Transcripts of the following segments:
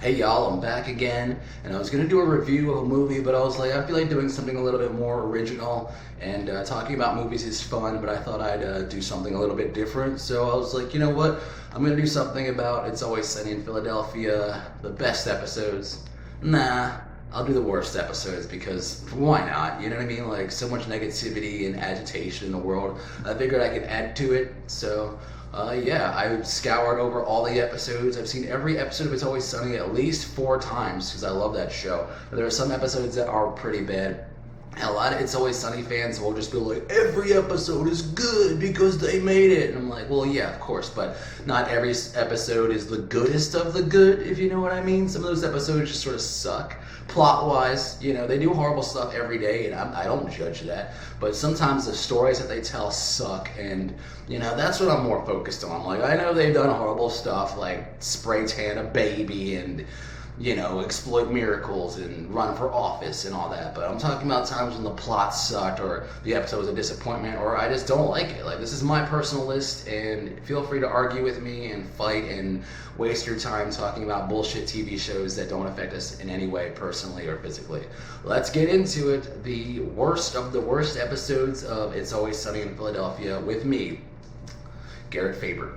Hey y'all, I'm back again, and I was gonna do a review of a movie, but I was like, I feel like doing something a little bit more original, and talking about movies is fun, but I thought I'd do something a little bit different, so I was like, you know what, I'm gonna do something about It's Always Sunny in Philadelphia, the best episodes. Nah, I'll do the worst episodes, because why not, you know what I mean, like so much negativity and agitation in the world, I figured I could add to it, so... yeah, I scoured over all the episodes. I've seen every episode of It's Always Sunny at least 4 times because I love that show. But there are some episodes that are pretty bad. And a lot of It's Always Sunny fans will just be like, every episode is good because they made it. And I'm like, well, yeah, of course, but not every episode is the goodest of the good, if you know what I mean. Some of those episodes just sort of suck. Plot-wise, you know, they do horrible stuff every day, and I don't judge that. But sometimes the stories that they tell suck, and, you know, that's what I'm more focused on. Like, I know they've done horrible stuff, like spray tan a baby and, you know, exploit miracles and run for office and all that. But I'm talking about times when the plot sucked or the episode was a disappointment or I just don't like it. Like, this is my personal list, and feel free to argue with me and fight and waste your time talking about bullshit TV shows that don't affect us in any way personally or physically. Let's get into it. The worst of the worst episodes of It's Always Sunny in Philadelphia with me, Garrett Faber.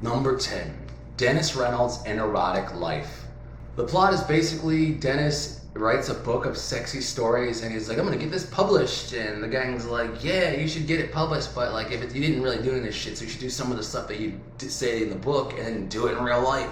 Number 10, Dennis Reynolds' An Erotic Life. The plot is basically Dennis writes a book of sexy stories and he's like, I'm gonna get this published, and the gang's like, yeah, you should get it published, but like you didn't really do any of this shit, so you should do some of the stuff that you say in the book and do it in real life.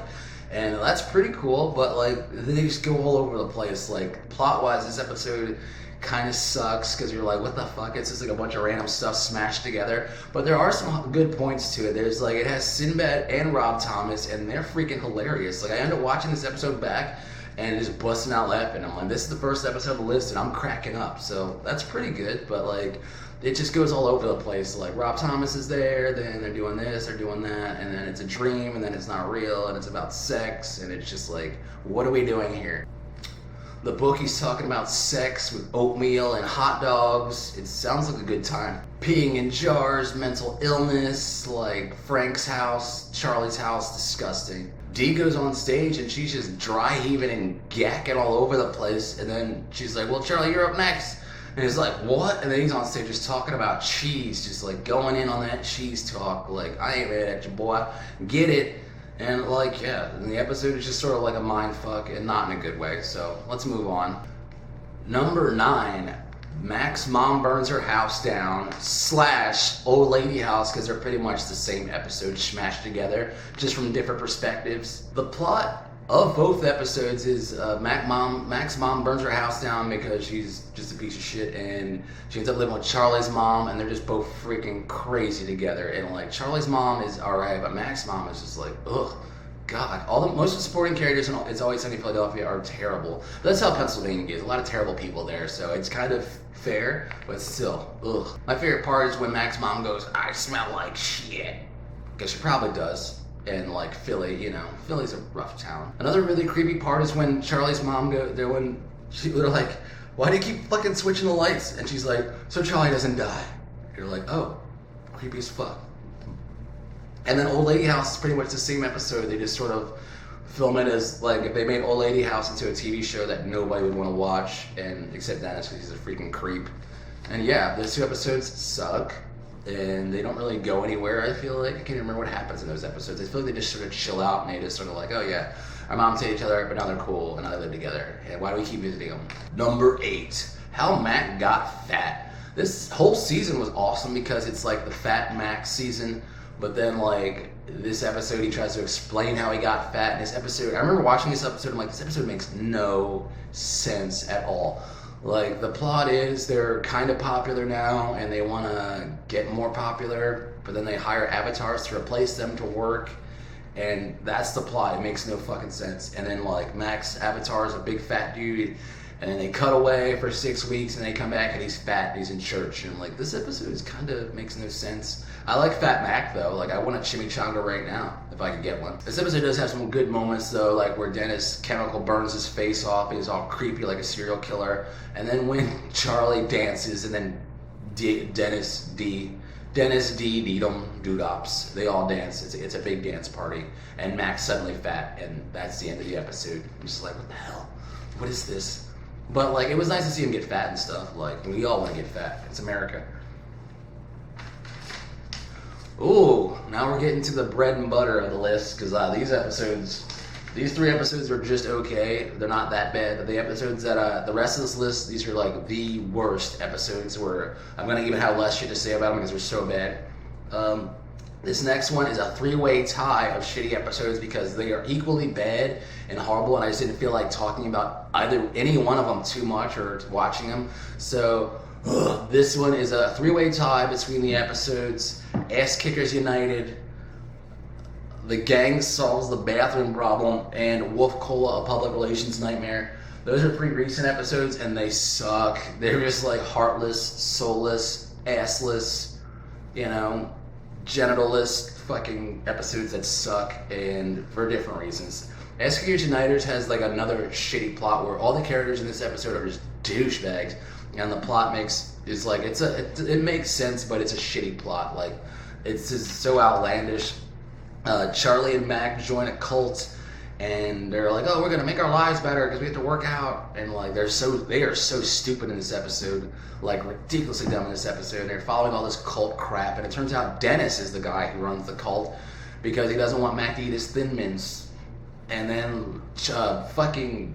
And that's pretty cool, but like they just go all over the place. Like plot wise, this episode kind of sucks because you're like, what the fuck? It's just like a bunch of random stuff smashed together. But there are some good points to it. There's like, it has Sinbad and Rob Thomas, and they're freaking hilarious. Like, I ended up watching this episode back and just busting out laughing. I'm like, this is the first episode of the list, and I'm cracking up. So that's pretty good. But like, it just goes all over the place. Like, Rob Thomas is there, then they're doing this, they're doing that, and then it's a dream, and then it's not real, and it's about sex, and it's just like, what are we doing here? The book, he's talking about sex with oatmeal and hot dogs. It sounds like a good time. Peeing in jars, mental illness, like Frank's house, Charlie's house, disgusting. Dee goes on stage and she's just dry heaving and gacking all over the place. And then she's like, well, Charlie, you're up next. And he's like, what? And then he's on stage just talking about cheese, just like going in on that cheese talk. Like, I ain't mad at you, boy. Get it. And like, yeah, and the episode is just sort of like a mind fuck, and not in a good way, so let's move on. Number 9, Mac's mom burns her house down / old lady house, because they're pretty much the same episode smashed together, just from different perspectives. The plot of both episodes is Mac's mom burns her house down because she's just a piece of shit, and she ends up living with Charlie's mom, and they're just both freaking crazy together. And like, Charlie's mom is alright, but Mac's mom is just like, ugh, God. Most of the supporting characters in It's Always Sunny in Philadelphia are terrible. But that's how Pennsylvania is. A lot of terrible people there, so it's kind of fair, but still, ugh. My favorite part is when Mac's mom goes, I smell like shit, because she probably does. And like Philly, you know, Philly's a rough town. Another really creepy part is when Charlie's mom they're like, why do you keep fucking switching the lights? And she's like, so Charlie doesn't die. You're like, oh, creepy as fuck. And then Old Lady House is pretty much the same episode. They just sort of film it as like, if they made Old Lady House into a TV show that nobody would want to watch, and except Dennis because he's a freaking creep. And yeah, those 2 episodes suck. And they don't really go anywhere, I feel like. I can't remember what happens in those episodes. I feel like they just sort of chill out, and they just sort of like, oh yeah, our moms hate each other, but now they're cool, and now they live together. And why do we keep visiting them? Number 8, How Mac Got Fat. This whole season was awesome because it's like the Fat Mac season, but then like this episode he tries to explain how he got fat. In this episode, I remember watching this episode, I'm like, this episode makes no sense at all. Like, the plot is they're kind of popular now and they want to get more popular, but then they hire avatars to replace them to work, and that's the plot. It makes no fucking sense. And then like Mac's avatar is a big fat dude, and then they cut away for 6 weeks and they come back and he's fat and he's in church, and like, this episode is kind of makes no sense. I like Fat Mac though. Like, I want a chimichanga right now if I could get one. This episode does have some good moments though, like where Dennis chemical burns his face off and he's all creepy like a serial killer, and then when Charlie dances and then Dennis D Dennis, D, Needham, Doodops, they all dance. It's a big dance party. And Mac's suddenly fat, and that's the end of the episode. I'm just like, what the hell? What is this? But like, it was nice to see him get fat and stuff. Like, we all want to get fat. It's America. Ooh, now we're getting to the bread and butter of the list, because these 3 episodes are just okay. They're not that bad. The episodes that, the rest of this list, these are like the worst episodes where I'm going to even have less shit to say about them because they're so bad. This next one is a 3-way tie of shitty episodes because they are equally bad and horrible, and I just didn't feel like talking about any one of them too much or watching them. So this one is a 3-way tie between the episodes Ass Kickers United, The Gang Solves the Bathroom Problem, and Wolf Cola, A Public Relations Nightmare. Those are pretty recent episodes, and they suck. They're just like heartless, soulless, assless, genitalless fucking episodes that suck, and for different reasons. Ass Kickers United has like another shitty plot where all the characters in this episode are just douchebags, and the plot it makes sense, but it's a shitty plot. Like, it's just so outlandish. Charlie and Mac join a cult, and they're like, "Oh, we're gonna make our lives better because we have to work out." And like, they are so stupid in this episode, like ridiculously dumb in this episode. They're following all this cult crap, and it turns out Dennis is the guy who runs the cult because he doesn't want Mac to eat his Thin Mints. And then fucking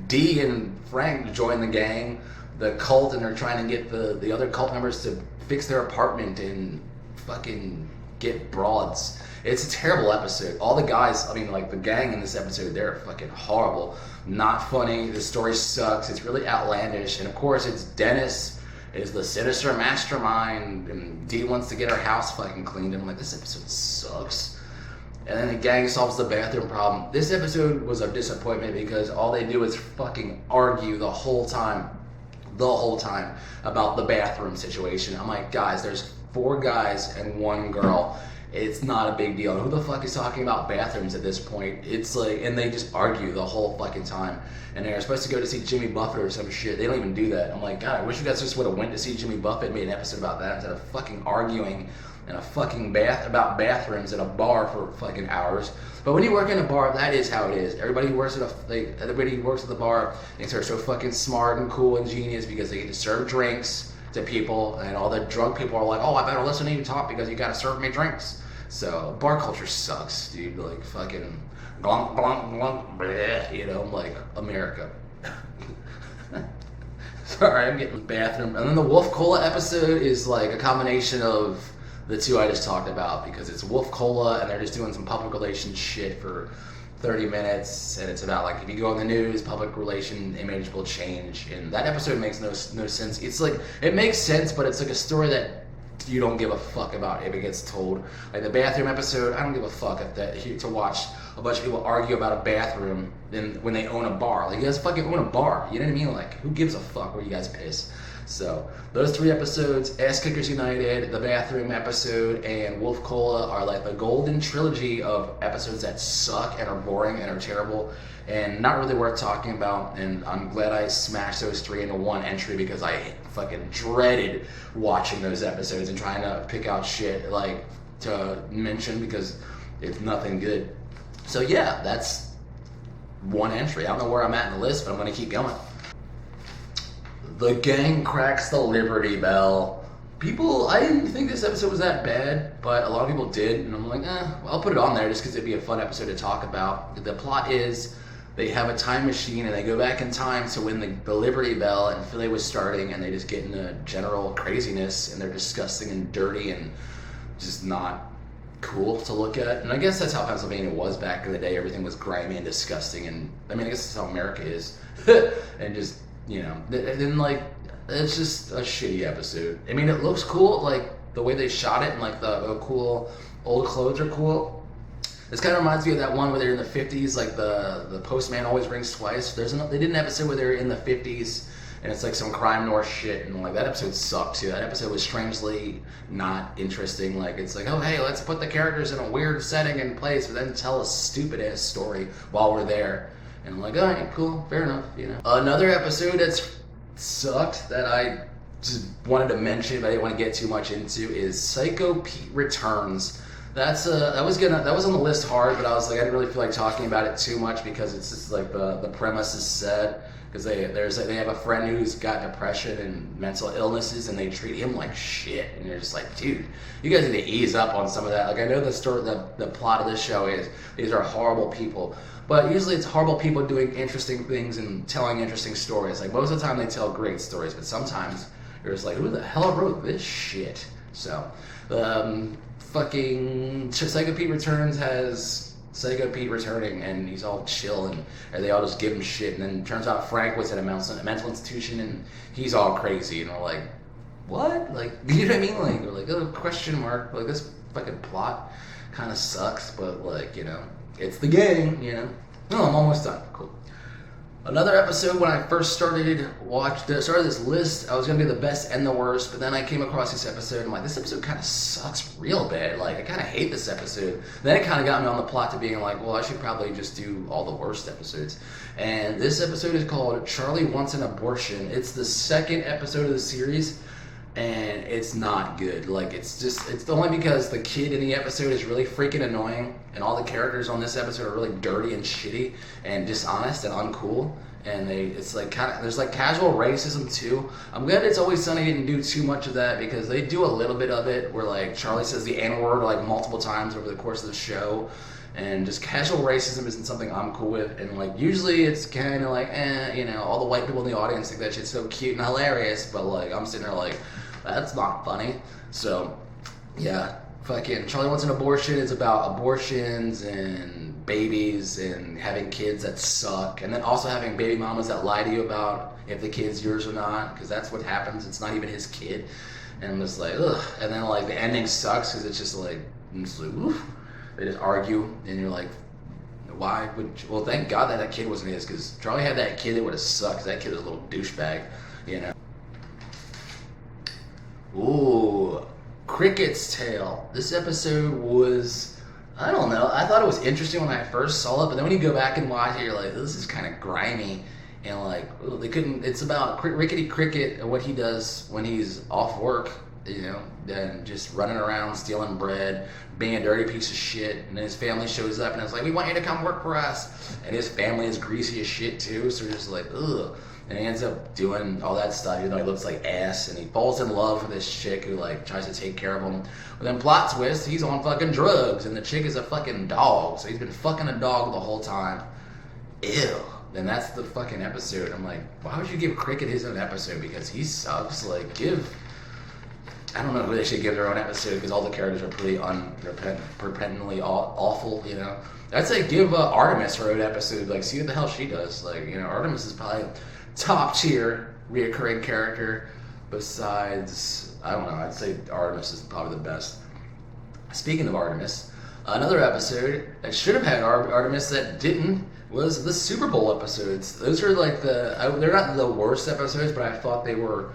D and Frank join the gang, the cult, and they're trying to get the other cult members to fix their apartment and fucking get broads. It's a terrible episode. All the guys, the gang in this episode, they're fucking horrible. Not funny. The story sucks. It's really outlandish. And of course, it's Dennis is the sinister mastermind, and Dee wants to get her house fucking cleaned. And I'm like, this episode sucks. And then the gang solves the bathroom problem. This episode was a disappointment because all they do is fucking argue the whole time about the bathroom situation. I'm like, guys, there's 4 guys and 1 girl. It's not a big deal. Who the fuck is talking about bathrooms at this point? It's like, and they just argue the whole fucking time. And they're supposed to go to see Jimmy Buffett or some shit. They don't even do that. I'm like, God, I wish you guys just would have went to see Jimmy Buffett and made an episode about that instead of fucking arguing in a fucking about bathrooms at a bar for fucking hours. But when you work in a bar, that is how it is. Everybody who works at the bar thinks they're so fucking smart and cool and genius because they get to serve drinks to people, and all the drunk people are like, "Oh, I better listen to you talk because you gotta serve me drinks." So bar culture sucks, dude. Like fucking glunk glunk glunk, bleh, like America. Sorry, I'm getting bathroom. And then the Wolf Cola episode is like a combination of the 2 I just talked about, because it's Wolf Cola and they're just doing some public relations shit for 30 minutes, and it's about like, if you go on the news, public relation image will change, and that episode makes no sense. It's like, it makes sense, but it's like a story that you don't give a fuck about if it gets told. Like the bathroom episode, I don't give a fuck to watch a bunch of people argue about a bathroom when they own a bar. Like, you guys fucking own a bar, you know what I mean? Like, who gives a fuck where you guys piss? So those 3 episodes, Ass Kickers United, the bathroom episode, and Wolf Cola, are like the golden trilogy of episodes that suck and are boring and are terrible and not really worth talking about. And I'm glad I smashed those 3 into one entry because I fucking dreaded watching those episodes and trying to pick out shit like to mention because it's nothing good. So yeah, that's one entry. I don't know where I'm at in the list, but I'm gonna keep going. The Gang Cracks the Liberty Bell. I didn't think this episode was that bad, but a lot of people did, and I'm like, well, I'll put it on there just because it'd be a fun episode to talk about. The plot is they have a time machine and they go back in time to when the Liberty Bell in Philly was starting, and they just get into general craziness, and they're disgusting and dirty and just not cool to look at. And I guess that's how Pennsylvania was back in the day. Everything was grimy and disgusting, and I guess that's how America is. And just, then like, it's just a shitty episode. It looks cool, like the way they shot it, and like the cool old clothes are cool. This kind of reminds me of that one where they're in the 50s, like the postman always rings twice. They did an episode where they're in the 50s, and it's like some crime noir shit, and like that episode sucked too. That episode was strangely not interesting. Like, it's like, oh hey, let's put the characters in a weird setting and place, but then tell a stupid ass story while we're there. And I'm like, all right, cool, fair enough, Another episode that's sucked that I just wanted to mention, but I didn't want to get too much into, is Psycho Pete Returns. That was on the list hard, but I was like, I didn't really feel like talking about it too much because it's just like the premise is sad. Because they have a friend who's got depression and mental illnesses, and they treat him like shit. And you're just like, dude, you guys need to ease up on some of that. Like, I know the plot of this show is these are horrible people, but usually it's horrible people doing interesting things and telling interesting stories. Like, most of the time they tell great stories, but sometimes you're just like, who the hell wrote this shit? So, fucking Psycho Pete Returns has Psycho Pete returning, and he's all chill, and they all just give him shit. And then it turns out Frank was at a mental institution, and he's all crazy. And we're like, what? Like, you know what I mean? Like, we're like, oh, question mark. Like, this fucking plot kind of sucks, but like, you know, it's the game, you know. No, I'm almost done. Cool. Another episode, when I first started this list, I was going to be the best and the worst, but then I came across this episode, and I'm like, this episode kind of sucks real bad. Like, I kind of hate this episode. Then it kind of got me on the plot to being like, well, I should probably just do all the worst episodes. And this episode is called Charlie Wants an Abortion. It's the second episode of the series, and it's not good. Like, it's only because the kid in the episode is really freaking annoying, and all the characters on this episode are really dirty and shitty and dishonest and uncool. And it's like there's like casual racism too. I'm glad It's Always Sunny didn't do too much of that, because they do a little bit of it where like Charlie says the N-word like multiple times over the course of the show. And just casual racism isn't something I'm cool with. And like usually it's kind of like, you know, all the white people in the audience think that shit's so cute and hilarious, but like I'm sitting there like, that's not funny. So yeah, fucking Charlie Wants an Abortion is about abortions and babies and having kids that suck, and then also having baby mamas that lie to you about if the kid's yours or not, because that's what happens. It's not even his kid. And I'm just like, ugh. And then like the ending sucks because it's just like, oof. They just argue, and you're like, why would you? Well, thank God that kid wasn't his, because Charlie had that kid, it would have sucked. That kid was a little douchebag, you know. Ooh, Cricket's Tale. This episode was, I don't know, I thought it was interesting when I first saw it, but then when you go back and watch it, you're like, this is kind of grimy. And like, they couldn't, it's about Rickety Cricket and what he does when he's off work, you know, and just running around, stealing bread, being a dirty piece of shit. And then his family shows up and it's like, we want you to come work for us. And his family is greasy as shit too, so you're just like, ugh. And he ends up doing all that stuff, even though he looks like ass, and he falls in love with this chick who like tries to take care of him. But then plot twist, he's on fucking drugs, and the chick is a fucking dog, so he's been fucking a dog the whole time. Ew. Then that's the fucking episode. I'm like, why would you give Cricket his own episode? Because he sucks. Like, I don't know who they should give their own episode, because all the characters are pretty unrepentantly awful, you know. I'd say give Artemis her own episode. Like, see what the hell she does. Like, you know, Artemis is probably top tier reoccurring character. Besides, I don't know, I'd say Artemis is probably the best. Speaking of Artemis, another episode that should have had Artemis that didn't was the Super Bowl episodes. Those are like they're not the worst episodes, but I thought they were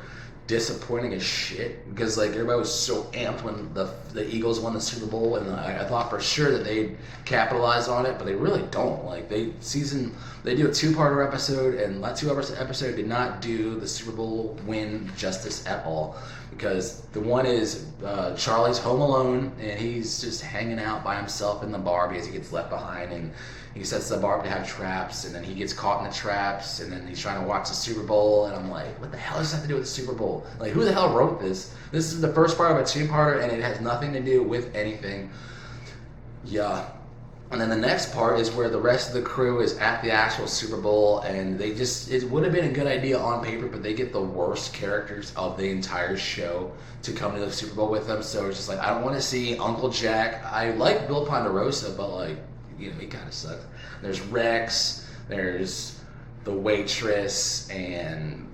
disappointing as shit, because like everybody was so amped when the Eagles won the Super Bowl, and I thought for sure that they'd capitalize on it, but they really don't. Like they do a two-parter episode, and that two-part episode did not do the Super Bowl win justice at all, because the one is Charlie's home alone, and he's just hanging out by himself in the bar because he gets left behind, and he sets the bar up to have traps, and then he gets caught in the traps, and then he's trying to watch the Super Bowl, and I'm like, what the hell does this have to do with the Super Bowl? Like, who the hell wrote this? This is the first part of a two-parter, and it has nothing to do with anything. Yeah. And then the next part is where the rest of the crew is at the actual Super Bowl, and it would have been a good idea on paper, but they get the worst characters of the entire show to come to the Super Bowl with them, so it's just like, I don't want to see Uncle Jack. I like Bill Ponderosa, but like, you know, he kind of sucks. There's Rex, there's the waitress, and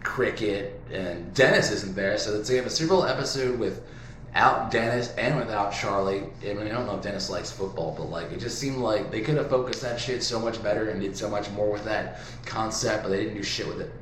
Cricket, and Dennis isn't there, so they have a Super Bowl episode without Dennis and without Charlie. I mean, I don't know if Dennis likes football, but like, it just seemed like they could have focused that shit so much better and did so much more with that concept, but they didn't do shit with it.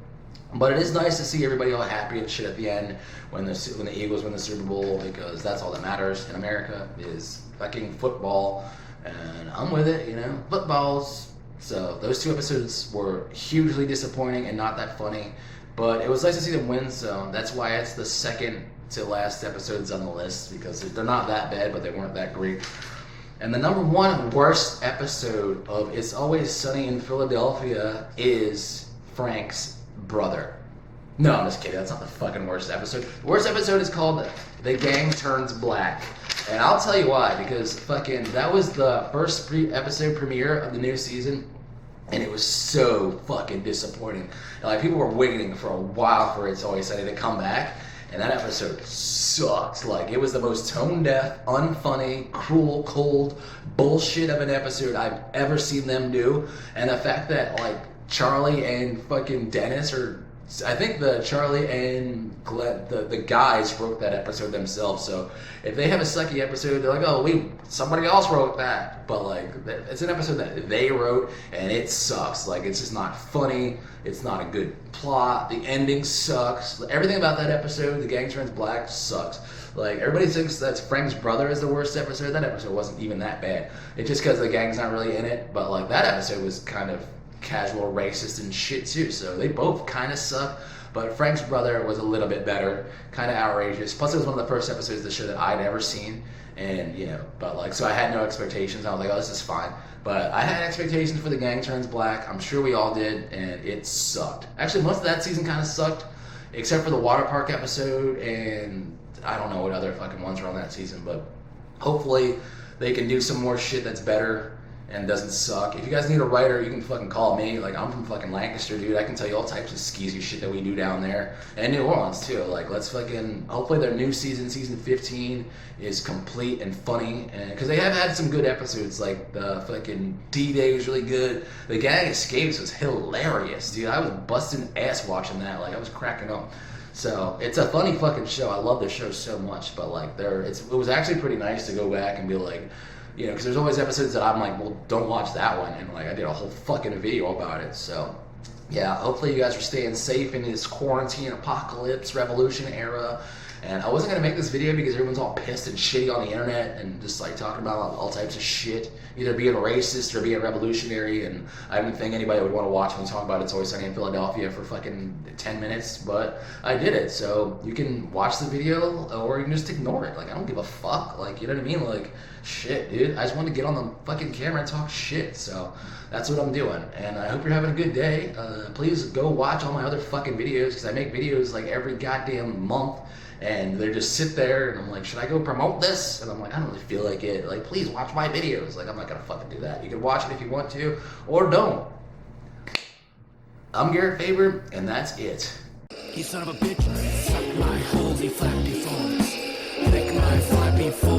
But it is nice to see everybody all happy and shit at the end when the Eagles win the Super Bowl, because that's all that matters in America is fucking football. And I'm with it, you know, footballs. So those two episodes were hugely disappointing and not that funny. But it was nice to see them win, so that's why it's the second to last episodes on the list, because they're not that bad, but they weren't that great. And the number one worst episode of It's Always Sunny in Philadelphia is Frank's brother. No, I'm just kidding. That's not the fucking worst episode. The worst episode is called The Gang Turns Black. And I'll tell you why, because fucking that was the first episode premiere of the new season, and it was so fucking disappointing. Like, people were waiting for a while for It's Always Sunny to come back, and that episode sucked. Like, it was the most tone-deaf, unfunny, cruel, cold bullshit of an episode I've ever seen them do. And the fact that, like, Charlie and fucking Dennis are... I think the Charlie and Glenn, the guys wrote that episode themselves. So if they have a sucky episode, they're like, oh, somebody else wrote that. But like, it's an episode that they wrote, and it sucks. Like, it's just not funny. It's not a good plot. The ending sucks. Everything about that episode, The Gang Turns Black, sucks. Like, everybody thinks that Frank's brother is the worst episode. That episode wasn't even that bad. It's just because the gang's not really in it. But like, that episode was kind of casual racist and shit too, so they both kind of suck. But Frank's brother was a little bit better, kind of outrageous. Plus, it was one of the first episodes of the show that I'd ever seen, and but like, so I had no expectations. I was like, oh, this is fine. But I had expectations for The Gang Turns Black. I'm sure we all did, and it sucked. Actually, most of that season kind of sucked, except for the water park episode, and I don't know what other fucking ones were on that season. But hopefully, they can do some more shit that's better and doesn't suck. If you guys need a writer, you can fucking call me. Like, I'm from fucking Lancaster, dude. I can tell you all types of skeezy shit that we do down there. And New Orleans, too. Like, let's fucking... Hopefully their new season, season 15, is complete and funny. And because they have had some good episodes. Like, the fucking D-Day was really good. The Gang Escapes was hilarious, dude. I was busting ass watching that. Like, I was cracking up. So, it's a funny fucking show. I love the show so much. But, like, it was actually pretty nice to go back and be like... because there's always episodes that I'm like, well, don't watch that one. And like, I did a whole fucking video about it. So, yeah, hopefully you guys are staying safe in this quarantine, apocalypse, revolution era. And I wasn't going to make this video because everyone's all pissed and shitty on the internet and just like talking about all types of shit, either being racist or being revolutionary. And I didn't think anybody would want to watch me talk about It's Always Sunny in Philadelphia for fucking 10 minutes, but I did it. So you can watch the video or you can just ignore it. Like, I don't give a fuck. Like, you know what I mean? Like, shit, dude. I just want to get on the fucking camera and talk shit. So that's what I'm doing. And I hope you're having a good day. Please go watch all my other fucking videos, because I make videos like every goddamn month. And they just sit there, and I'm like, should I go promote this? And I'm like, I don't really feel like it. Like, please watch my videos. Like, I'm not gonna fucking do that. You can watch it if you want to, or don't. I'm Garrett Faber, and that's it. You son of a bitch, suck my holy flappy phones. Lick my flappy phone.